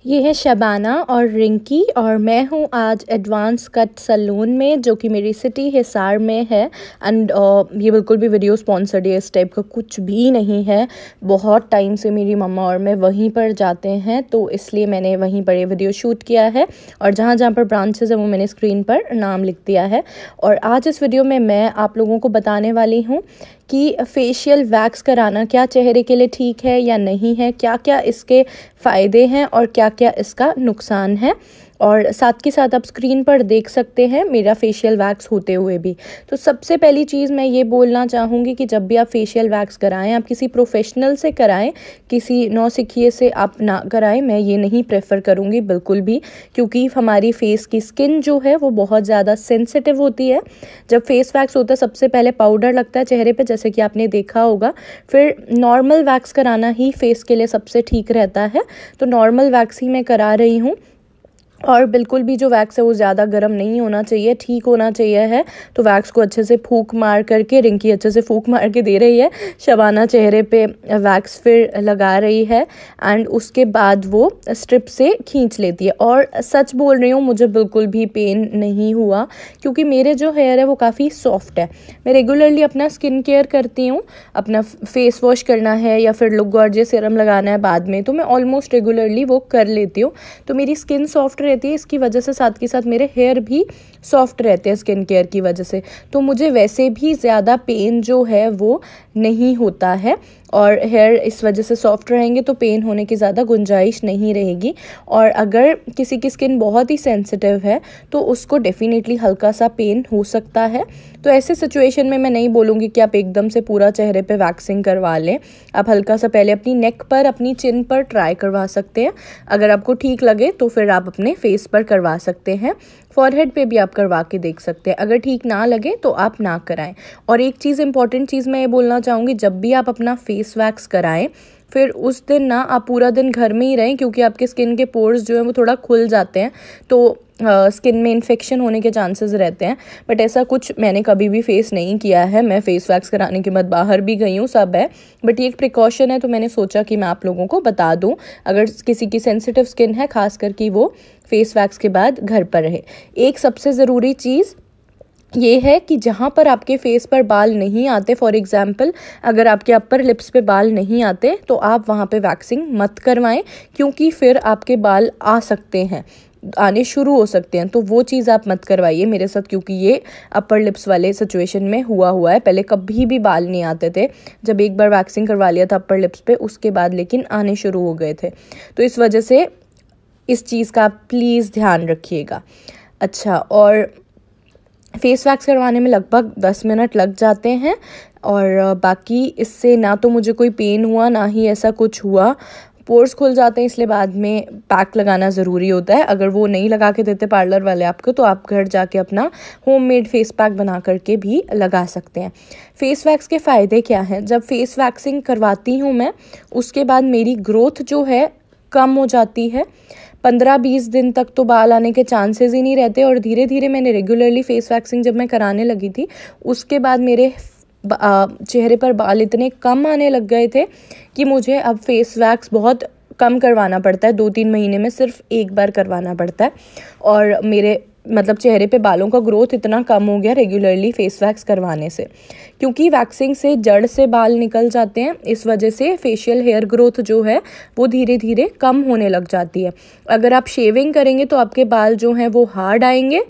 ये है शबाना और रिंकी और मैं हूँ आज एडवांस कट सैलून में, जो कि मेरी सिटी हिसार में है। एंड ये बिल्कुल भी वीडियो स्पॉन्सर्ड या इस टाइप का कुछ भी नहीं है। बहुत टाइम से मेरी मम्मा और मैं वहीं पर जाते हैं, तो इसलिए मैंने वहीं पर ये वीडियो शूट किया है। और जहाँ जहाँ पर ब्रांचेस है वो मैंने स्क्रीन पर नाम लिख दिया है। और आज इस वीडियो में मैं आप लोगों को बताने वाली हूँ कि फेशियल वैक्स कराना क्या चेहरे के लिए ठीक है या नहीं है, क्या क्या इसके फ़ायदे हैं और क्या क्या इसका नुकसान है। और साथ के साथ आप स्क्रीन पर देख सकते हैं मेरा फेशियल वैक्स होते हुए भी। तो सबसे पहली चीज़ मैं ये बोलना चाहूँगी कि जब भी आप फेशियल वैक्स कराएं, आप किसी प्रोफेशनल से कराएं, किसी नौसिखिए से आप ना कराएं। मैं ये नहीं प्रेफर करूँगी बिल्कुल भी, क्योंकि हमारी फेस की स्किन जो है वो बहुत ज़्यादा सेंसिटिव होती है। जब फेस वैक्स होता है सबसे पहले पाउडर लगता है चेहरे पे, जैसे कि आपने देखा होगा। फिर नॉर्मल वैक्स कराना ही फेस के लिए सबसे ठीक रहता है। तो नॉर्मल वैक्स ही मैं करा रही हूँ। और बिल्कुल भी जो वैक्स है वो ज़्यादा गर्म नहीं होना चाहिए, ठीक होना चाहिए है। तो वैक्स को अच्छे से फूंक मार करके, रिंकी अच्छे से फूंक मार के दे रही है, शबाना चेहरे पे वैक्स फिर लगा रही है। एंड उसके बाद वो स्ट्रिप से खींच लेती है। और सच बोल रही हूँ, मुझे बिल्कुल भी पेन नहीं हुआ, क्योंकि मेरे जो हेयर है वो काफ़ी सॉफ्ट है। मैं रेगुलरली अपना स्किन केयर करती हूँ, अपना फेस वॉश करना है या फिर लुक गॉर्जियस सीरम लगाना है बाद में, तो मैं ऑलमोस्ट रेगुलरली वो कर लेती हूँ। तो मेरी स्किन सॉफ्ट रहती है, इसकी वजह से साथ के साथ मेरे हेयर भी सॉफ्ट रहते हैं स्किन केयर की वजह से। तो मुझे वैसे भी ज़्यादा पेन जो है वो नहीं होता है। और हेयर इस वजह से सॉफ्ट रहेंगे तो पेन होने की ज़्यादा गुंजाइश नहीं रहेगी। और अगर किसी की स्किन बहुत ही सेंसिटिव है तो उसको डेफिनेटली हल्का सा पेन हो सकता है। तो ऐसे सिचुएशन में मैं नहीं बोलूँगी कि आप एकदम से पूरा चेहरे पे वैक्सिंग करवा लें। आप हल्का सा पहले अपनी नेक पर, अपनी चिन पर ट्राई करवा सकते हैं। अगर आपको ठीक लगे तो फिर आप अपने फेस पर करवा सकते हैं। फॉरहेड पे भी आप करवा के देख सकते हैं। अगर ठीक ना लगे तो आप ना कराएं। और एक चीज़, इंपॉर्टेंट चीज़ मैं ये बोलना चाहूँगी, जब भी आप अपना फेस वैक्स कराएं फिर उस दिन ना आप पूरा दिन घर में ही रहें, क्योंकि आपके स्किन के पोर्स जो है वो थोड़ा खुल जाते हैं, तो स्किन में इन्फेक्शन होने के चांसेस रहते हैं। बट ऐसा कुछ मैंने कभी भी फेस नहीं किया है। मैं फेस वैक्स कराने के बाद बाहर भी गई हूँ, सब है। बट ये एक प्रिकॉशन है, तो मैंने सोचा कि मैं आप लोगों को बता दूँ, अगर किसी की सेंसिटिव स्किन है खास करके वो फेस वैक्स के बाद घर पर रहे। एक सबसे ज़रूरी चीज़ ये है कि जहाँ पर आपके फेस पर बाल नहीं आते, फॉर एग्जांपल अगर आपके अपर लिप्स पे बाल नहीं आते, तो आप वहाँ पे वैक्सिंग मत करवाएं, क्योंकि फिर आपके बाल आ सकते हैं, आने शुरू हो सकते हैं। तो वो चीज़ आप मत करवाइए मेरे साथ, क्योंकि ये अपर लिप्स वाले सिचुएशन में हुआ है। पहले कभी भी बाल नहीं आते थे, जब एक बार वैक्सिंग करवा लिया था अपर लिप्स पे, उसके बाद लेकिन आने शुरू हो गए थे। तो इस वजह से इस चीज़ का आप प्लीज़ ध्यान रखिएगा। अच्छा, और फेस वैक्स करवाने में लगभग 10 मिनट लग जाते हैं। और बाकी इससे ना तो मुझे कोई पेन हुआ, ना ही ऐसा कुछ हुआ। पोर्स खुल जाते हैं, इसलिए बाद में पैक लगाना ज़रूरी होता है। अगर वो नहीं लगा के देते पार्लर वाले आपको, तो आप घर जाके अपना होममेड फेस पैक बना करके भी लगा सकते हैं। फेस वैक्स के फ़ायदे क्या हैं? जब फेस वैक्सिंग करवाती हूँ मैं, उसके बाद मेरी ग्रोथ जो है कम हो जाती है। 15-20 दिन तक तो बाल आने के चांसेस ही नहीं रहते। और धीरे धीरे मैंने रेगुलरली फेस वैक्सिंग जब मैं कराने लगी थी, उसके बाद मेरे चेहरे पर बाल इतने कम आने लग गए थे कि मुझे अब फेस वैक्स बहुत कम करवाना पड़ता है। 2-3 महीने में सिर्फ एक बार करवाना पड़ता है। और मेरे मतलब चेहरे पे बालों का ग्रोथ इतना कम हो गया रेगुलरली फेस वैक्स करवाने से, क्योंकि वैक्सिंग से जड़ से बाल निकल जाते हैं। इस वजह से फेशियल हेयर ग्रोथ जो है वो धीरे धीरे कम होने लग जाती है। अगर आप शेविंग करेंगे तो आपके बाल जो हैं वो हार्ड आएंगे।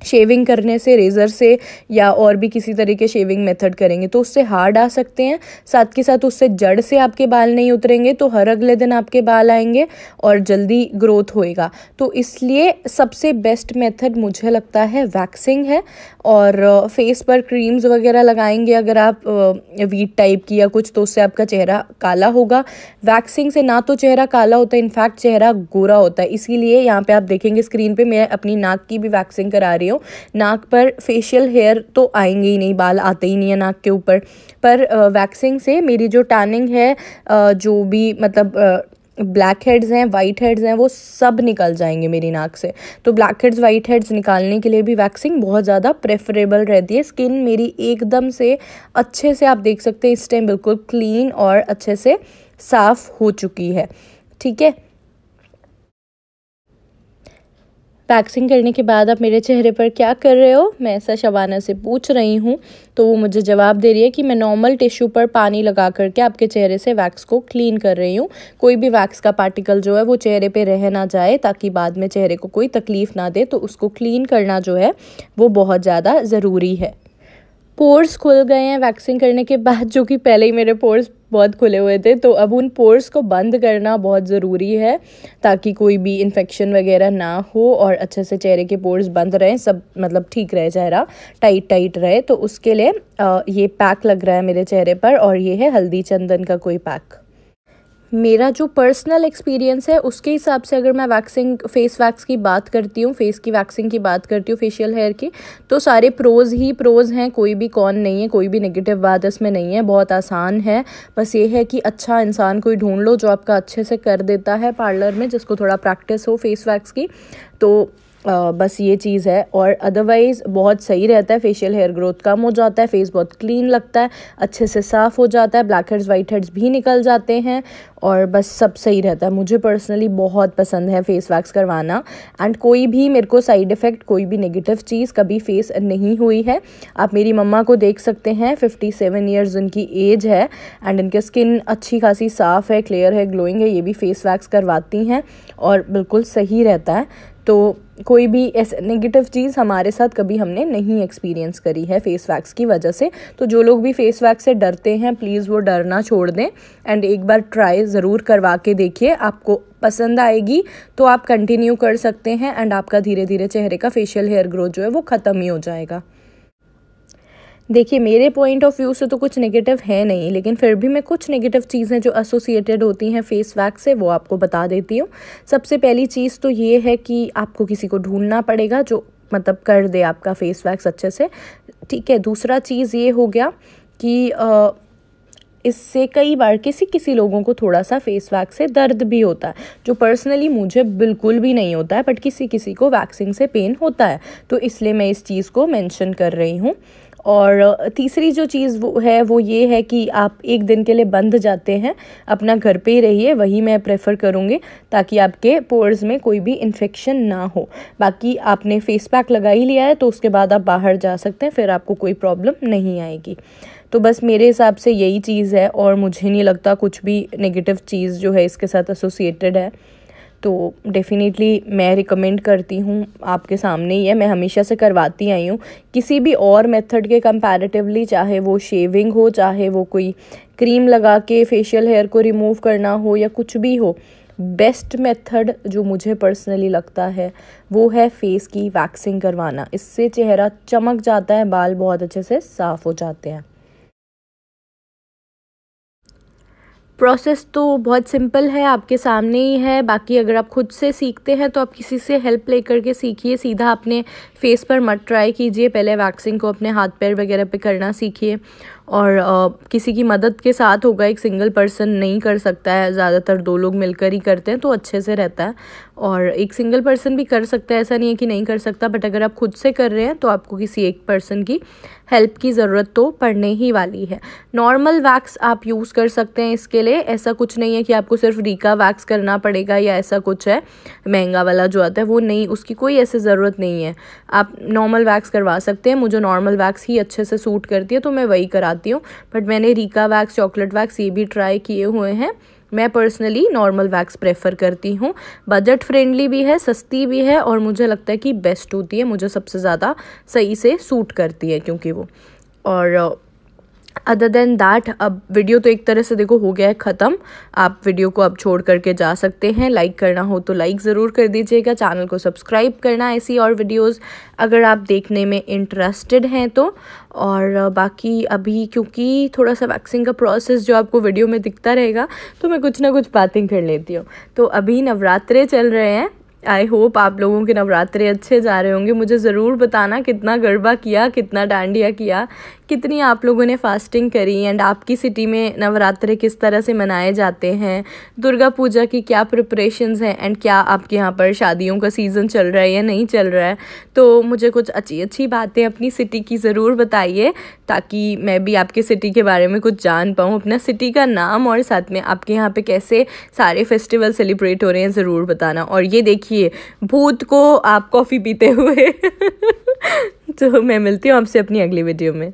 शेविंग करने से, रेज़र से या और भी किसी तरह के शेविंग मेथड करेंगे तो उससे हार्ड आ सकते हैं। साथ के साथ उससे जड़ से आपके बाल नहीं उतरेंगे, तो हर अगले दिन आपके बाल आएंगे और जल्दी ग्रोथ होएगा। तो इसलिए सबसे बेस्ट मेथड मुझे लगता है वैक्सिंग है। और फेस पर क्रीम्स वगैरह लगाएंगे अगर आप वीट टाइप की या कुछ, तो उससे आपका चेहरा काला होगा। वैक्सिंग से ना तो चेहरा काला होता है, इनफैक्ट चेहरा गोरा होता है। इसीलिए यहाँ पे आप देखेंगे स्क्रीन पे मैं अपनी नाक की भी वैक्सिंग करा रही हूँ। नाक पर फेशियल हेयर तो आएंगे ही नहीं, बाल आते ही नहीं है नाक के ऊपर। पर वैक्सिंग से मेरी जो टैनिंग है, जो भी मतलब ब्लैक हेड्स हैं, वाइट हेड्स हैं, वो सब निकल जाएंगे मेरी नाक से। तो ब्लैक हेड्स, वाइट हेड्स निकालने के लिए भी वैक्सिंग बहुत ज़्यादा प्रेफरेबल रहती है। स्किन मेरी एकदम से अच्छे से, आप देख सकते हैं इस टाइम बिल्कुल क्लीन और अच्छे से साफ़ हो चुकी है। ठीक है। वैक्सिंग करने के बाद आप मेरे चेहरे पर क्या कर रहे हो, मैं ऐसा शबाना से पूछ रही हूँ। तो वो मुझे जवाब दे रही है कि मैं नॉर्मल टिश्यू पर पानी लगा करके आपके चेहरे से वैक्स को क्लीन कर रही हूँ। कोई भी वैक्स का पार्टिकल जो है वो चेहरे पे रह ना जाए, ताकि बाद में चेहरे को कोई तकलीफ़ ना दे। तो उसको क्लीन करना जो है वो बहुत ज़्यादा ज़रूरी है। पोर्स खुल गए हैं वैक्सिंग करने के बाद, जो कि पहले ही मेरे पोर्स बहुत खुले हुए थे। तो अब उन पोर्स को बंद करना बहुत ज़रूरी है, ताकि कोई भी इन्फेक्शन वगैरह ना हो और अच्छे से चेहरे के पोर्स बंद रहें, सब मतलब ठीक रहे, चेहरा टाइट रहे। तो उसके लिए ये पैक लग रहा है मेरे चेहरे पर, और ये है हल्दी चंदन का कोई पैक। मेरा जो पर्सनल एक्सपीरियंस है उसके हिसाब से अगर मैं फेस वैक्स की बात करती हूँ, फेस की वैक्सिंग की बात करती हूँ, फेशियल हेयर की, तो सारे प्रोज़ ही प्रोज़ हैं, कोई भी कौन नहीं है, कोई भी नेगेटिव बात इसमें नहीं है। बहुत आसान है, बस ये है कि अच्छा इंसान कोई ढूंढ लो जो आपका अच्छे से कर देता है पार्लर में, जिसको थोड़ा प्रैक्टिस हो फेस वैक्स की। तो बस ये चीज़ है, और अदरवाइज़ बहुत सही रहता है। फेशियल हेयर ग्रोथ कम हो जाता है, फेस बहुत क्लीन लगता है, अच्छे से साफ़ हो जाता है, ब्लैक हेड्स वाइट हेड्स भी निकल जाते हैं, और बस सब सही रहता है। मुझे पर्सनली बहुत पसंद है फेस वैक्स करवाना, एंड कोई भी मेरे को साइड इफ़ेक्ट, कोई भी नेगेटिव चीज़ कभी फेस नहीं हुई है। आप मेरी मम्मा को देख सकते हैं, 57 ईयर्स उनकी एज है, एंड इनके स्किन अच्छी खासी साफ़ है, क्लियर है, ग्लोइंग है। ये भी फेस वैक्स करवाती हैं और बिल्कुल सही रहता है। तो कोई भी ऐसे नेगेटिव चीज़ हमारे साथ कभी हमने नहीं एक्सपीरियंस करी है फेस वैक्स की वजह से। तो जो लोग भी फेस वैक्स से डरते हैं, प्लीज़ वो डरना छोड़ दें, एंड एक बार ट्राई ज़रूर करवा के देखिए। आपको पसंद आएगी तो आप कंटिन्यू कर सकते हैं, एंड आपका धीरे धीरे चेहरे का फेशियल हेयर ग्रोथ जो है वो ख़त्म ही हो जाएगा। देखिए, मेरे पॉइंट ऑफ व्यू से तो कुछ नेगेटिव है नहीं, लेकिन फिर भी मैं कुछ नेगेटिव चीज़ें जो एसोसिएटेड होती हैं फेस वैक्स से वो आपको बता देती हूँ। सबसे पहली चीज़ तो ये है कि आपको किसी को ढूंढना पड़ेगा जो मतलब कर दे आपका फेस वैक्स अच्छे से, ठीक है। दूसरा चीज़ ये हो गया कि इससे कई बार किसी लोगों को थोड़ा सा फेस वैक्स से दर्द भी होता है, जो पर्सनली मुझे बिल्कुल भी नहीं होता है, बट किसी को वैक्सिंग से पेन होता है, तो इसलिए मैं इस चीज़ को मेंशन कर रही हूँ। और तीसरी जो चीज़ वो ये है कि आप एक दिन के लिए बंद जाते हैं, अपना घर पे ही रहिए, वही मैं प्रेफर करूँगी, ताकि आपके पोर्स में कोई भी इन्फेक्शन ना हो। बाकी आपने फेस पैक लगा ही लिया है तो उसके बाद आप बाहर जा सकते हैं, फिर आपको कोई प्रॉब्लम नहीं आएगी। तो बस मेरे हिसाब से यही चीज़ है, और मुझे नहीं लगता कुछ भी नेगेटिव चीज़ जो है इसके साथ एसोसिएटेड है। तो डेफ़िनेटली मैं रिकमेंड करती हूँ, आपके सामने ही है, मैं हमेशा से करवाती आई हूँ। किसी भी और मेथड के कंपैरेटिवली, चाहे वो शेविंग हो, चाहे वो कोई क्रीम लगा के फेशियल हेयर को रिमूव करना हो, या कुछ भी हो, बेस्ट मेथड जो मुझे पर्सनली लगता है वो है फेस की वैक्सिंग करवाना। इससे चेहरा चमक जाता है, बाल बहुत अच्छे से साफ़ हो जाते हैं। प्रोसेस तो बहुत सिंपल है, आपके सामने ही है। बाकी अगर आप खुद से सीखते हैं तो आप किसी से हेल्प ले करके सीखिए, सीधा अपने फेस पर मत ट्राई कीजिए। पहले वैक्सिंग को अपने हाथ पैर वगैरह पे करना सीखिए, और किसी की मदद के साथ होगा, एक सिंगल पर्सन नहीं कर सकता है, ज़्यादातर 2 लोग मिलकर ही करते हैं तो अच्छे से रहता है। और एक सिंगल पर्सन भी कर सकता है, ऐसा नहीं है कि नहीं कर सकता, बट अगर आप खुद से कर रहे हैं तो आपको किसी एक पर्सन की हेल्प की ज़रूरत तो पड़ने ही वाली है। नॉर्मल वैक्स आप यूज़ कर सकते हैं इसके लिए, ऐसा कुछ नहीं है कि आपको सिर्फ रीका वैक्स करना पड़ेगा या ऐसा कुछ है महंगा वाला जो आता है वो नहीं, उसकी कोई ऐसी ज़रूरत नहीं है। आप नॉर्मल वैक्स करवा सकते हैं। मुझे नॉर्मल वैक्स ही अच्छे से सूट करती है तो मैं वही कराती हूँ, बट मैंने रीका वैक्स, चॉकलेट वैक्स ये भी ट्राई किए हुए हैं। मैं पर्सनली नॉर्मल वैक्स प्रेफर करती हूँ, बजट फ्रेंडली भी है, सस्ती भी है, और मुझे लगता है कि बेस्ट होती है, मुझे सबसे ज़्यादा सही से सूट करती है क्योंकि वो। और अदर देन दैट, अब वीडियो तो एक तरह से देखो हो गया है ख़त्म। आप वीडियो को अब छोड़ करके जा सकते हैं। लाइक करना हो तो लाइक ज़रूर कर दीजिएगा, चैनल को सब्सक्राइब करना ऐसी और वीडियोस अगर आप देखने में इंटरेस्टेड हैं तो। और बाकी अभी क्योंकि थोड़ा सा वैक्सिंग का प्रोसेस जो आपको वीडियो में दिखता रहेगा, तो मैं कुछ ना कुछ बातें कर लेती हूँ। तो अभी नवरात्रे चल रहे हैं, आई होप आप लोगों के नवरात्रे अच्छे जा रहे होंगे। मुझे ज़रूर बताना कितना गरबा किया, कितना डांडिया किया, कितनी आप लोगों ने फास्टिंग करी, एंड आपकी सिटी में नवरात्रे किस तरह से मनाए जाते हैं, दुर्गा पूजा की क्या प्रिपरेशंस हैं, एंड क्या आपके यहाँ पर शादियों का सीज़न चल रहा है या नहीं चल रहा है। तो मुझे कुछ अच्छी बातें अपनी सिटी की ज़रूर बताइए, ताकि मैं भी आपके सिटी के बारे में कुछ जान पाऊँ, अपना सिटी का नाम, और साथ में आपके यहाँ पे कैसे सारे फेस्टिवल सेलिब्रेट हो रहे हैं ज़रूर बताना। और ये देखिए देखिए भूत को आप कॉफ़ी पीते हुए। तो मैं मिलती हूँ आपसे अपनी अगली वीडियो में।